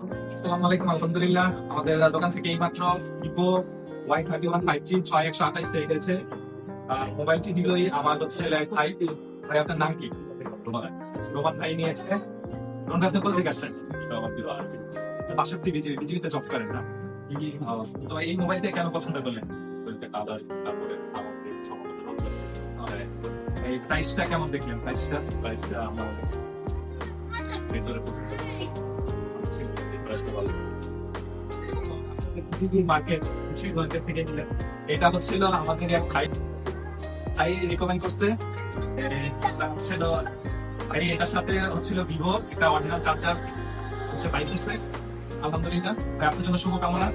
আসসালামু আলাইকুম। আলহামদুলিল্লাহ, আমাদের দোকান থেকে এইমাত্র ভিভো Y31 5G 6128 সেল হয়েছে। মোবাইলটি দিলই আমার হচ্ছে ভাই। ভাই, আপনার নাম কি? রোমান ভাই নিয়েছে। রোমান ভাই, আপনি কোথা থেকে আসছেন? বাসার টিভি, বিজেপিতে জব করেন না? তো এই মোবাইলটা কেন পছন্দ করলেন? কালার, তারপরে সাউন্ড, সমস্ত ভালো লাগছে। এই প্রাইসটা কেমন দেখলেন? প্রাইসটা আমার ভেতরে পছন্দ ভালো। মার্কেট থেকে নিলেন। এটা হচ্ছিল আমাদের এক ভাই ভাই রিকমেন্ড করছে। হচ্ছিল ভাই, এটার সাথে হচ্ছিল ভিভো একটা অরিজিনাল চার্জার হচ্ছে বাই করছে। আলহামদুলিল্লাহ ভাই, আপনার জন্য শুভকামনা।